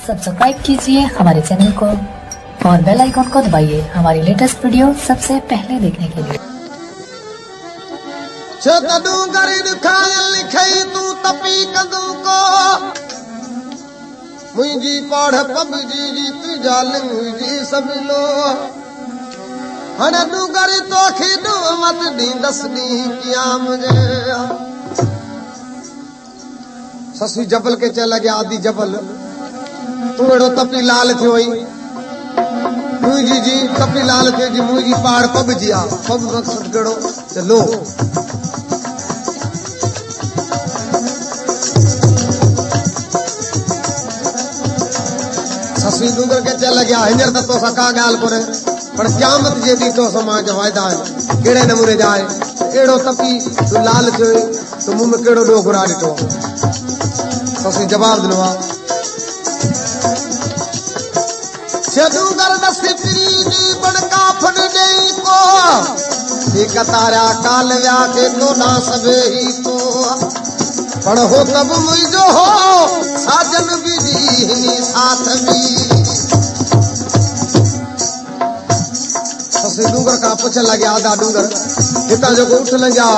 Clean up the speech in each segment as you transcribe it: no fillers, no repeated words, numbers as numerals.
Subscribe कीजिए हमारे channel को और बेल आइकॉन को दबाइए हमारी लेटेस्ट वीडियो सबसे पहले देखने के लिए। मुझी पढ़ पबजी जीत जाल मुझी सब लो हने डूंगरी तो खीडू मत दी दस दी किया मुझे ससुई जबल के चल गया आदि जबल तू एड़ो तपी लाल थियो मुझी जी तपी लाल थियो जी मुझी पहाड़ पबजिया पब मकसद गड़ो चलो ससुई डूंगर के चल गया हिंजर तो सका गाल पर पर क़यामत जे दी तो समाज वायदा है केड़े नमूने जाए एड़ो तपी तू लाल थियो तो मुंह में केड़ो डोगरा डिठो ससुई जवाब दिनवा डूंगर दस प्रीजी बड़का फन नहीं को एक तारा काल व्या के तो ना सबे ही तो पढ़ो तब मुझो हो साजन बिजी साथ भी ससुई डूंगर का पूछ लगे आधा डूंगर हिता जो उठ लगा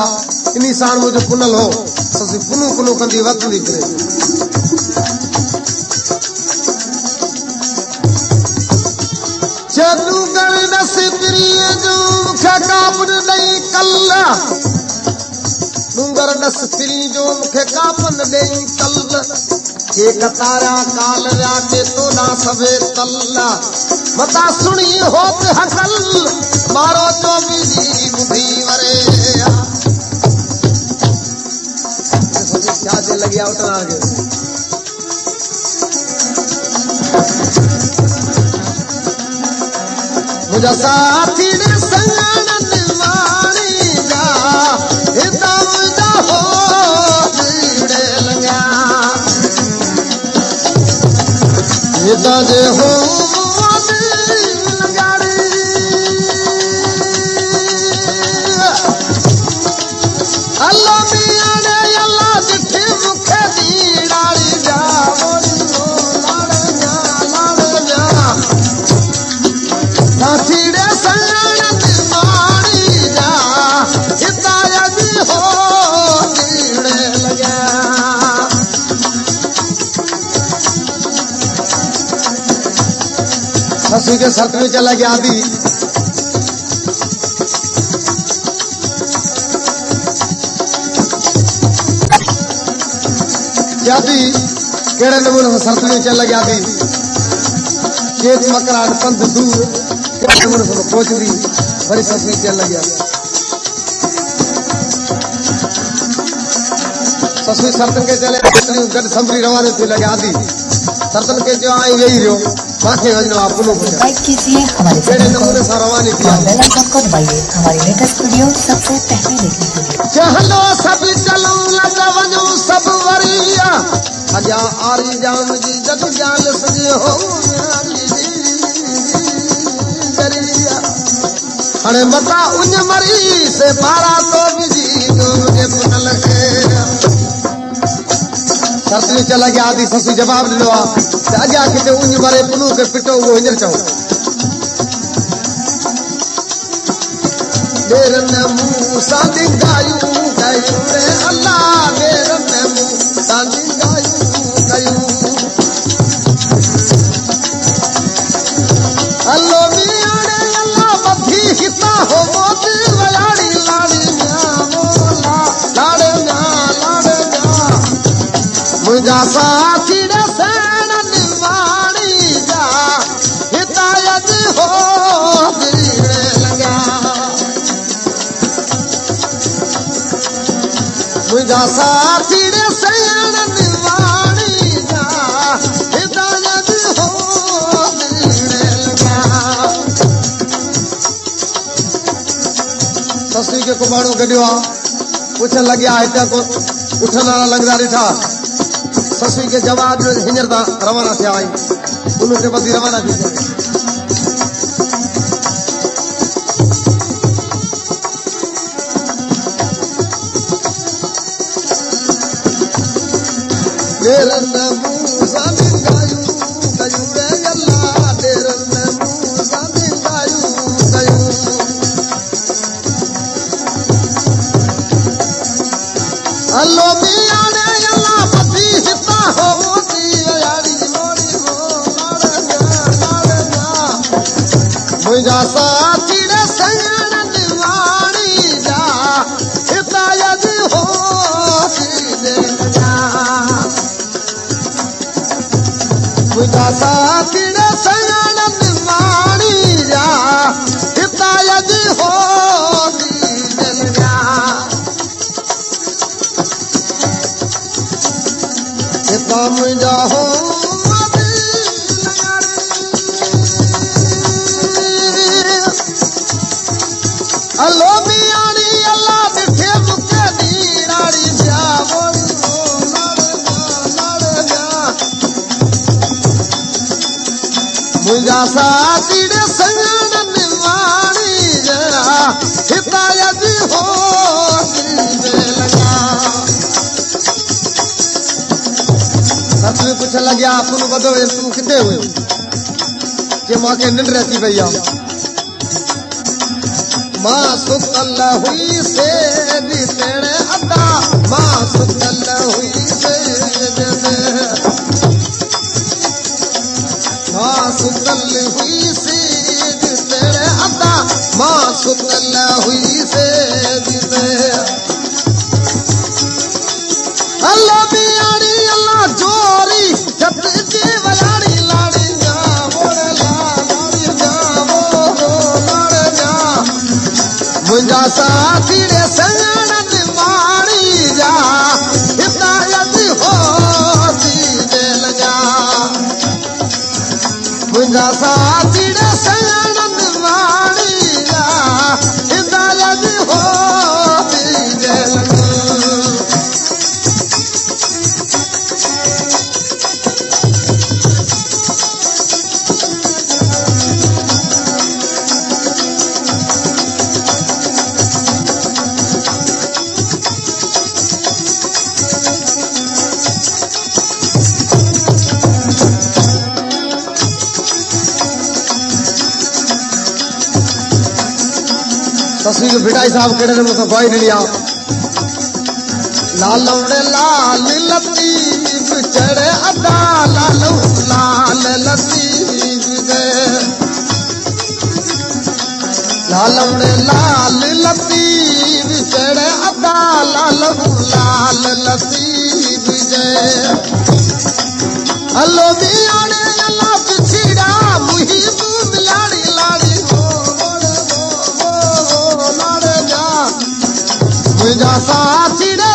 इन्हीं साण मुझे पुनल हो ससुई पुनु पुनु कंदी वक्त दी फिरे डूंगर दस प्रिय जो मुखे कापन नहीं कल्ला डूंगर दस प्री जो मुखे कापन नहीं कल्ला एक तारा काल राते तो ना सबे तल्ला बता सुनी होत हकल मारो तो बिजी बुधी वरे क्या दे लगी उठना आगे मुझा साथी ने संगन वाणी जा हिता मुझा हो कीड़े लगा हिता जे हो अल्लाह मियां ने अल्लाह जिठे मुखे दी डाली जा ससुई के शर्त में चला गया आदि केड़े नमूने शर्त में चल गया आदि खेत मकराट पंथ दूर केड़े नमूने से पहुंच दी बड़ी ससुई चल गया ससुई शर्त के चले गड संभरी रवाने थे लगे आदि शर्तन के जो आई यही रहो बाकी वजन आप लोग लाइक कीजिए हमारे चैनल को और बेल आइकन को दबाइए हमारी लेटेस्ट वीडियो सबसे पहले देखने के लिए। चलो सब चलो लगा वजो सब वरिया अजा आरी जान जी जग जान सजे हो करिया अरे बता उन मरी से पारा तो बिजी मुझे पुनल के शर्त में चला गया आदि ससुई जवाब दिलो आजा किते उन मरे पुनु के पिटो वो हिंजर चाहो मेरे नमू सादी गायू गायू रे अल्लाह मेरे नमू सादी गायू गायू अल्लाह मियां रे अल्लाह बधी हिता हो मोती वलाड़ी लाड़ी मोला लाड़े ना मुझा साथी रे सैन निवाणी जा हिदायत हो गिरे लगा मुझा साथी रे सैन निवाणी जा हिदायत हो गिरे लगा ससुई के कुमाड़ो गड्यो पूछन लग्या हिता को उठन वाला लगदा रिठा ससुई के जवाब हिंजरदा रवाना थे आई उन्होंने बदी रवाना थी मेरे नमू सादी गायू मुझा साथी रे संगण निवाणी जा हितायत हो जा मुझा साथी रे संगण निवाणी जा हितायत हो जा हिता मुझा हो अल्लो मियाणी अल्लाह दिखे मुके दीनाड़ी जा बोल लड़ जा मुझा साथी रे संगण निवाणी जा हितायत हो लगा सतने पूछने लगे आप बदो तुम कितने हुए जे माँ के निंड रहती भैया माँ सुतल हुई से तेरे अदा माँ सुतल हुई से माँ सुतल हुई से तेरे अदा माँ सुतल हुई से अल्लाह बियाणी अल्लाह जोरी जब की बलाड़ी लाड़ी जा बोल लाड़ी जा बोल जा मुझा साथी रे संगण निवाणी जा हितायत हो लगा मुझा साथी रे संगण निवाणी जा हितायत हो लगा तस्वीर भिटाई साहब केड़े ने मुझे कोई नहीं लिया लाल लाल लतीफ चढ़े अदा लाल लाल लतीफ लाल लाल लतीफ चढ़े अदा लाल लाल लतीफ हलो मियाणे अल्लाह पिछड़ा मुही लाड़ी लाड़ी मुझा साथी रे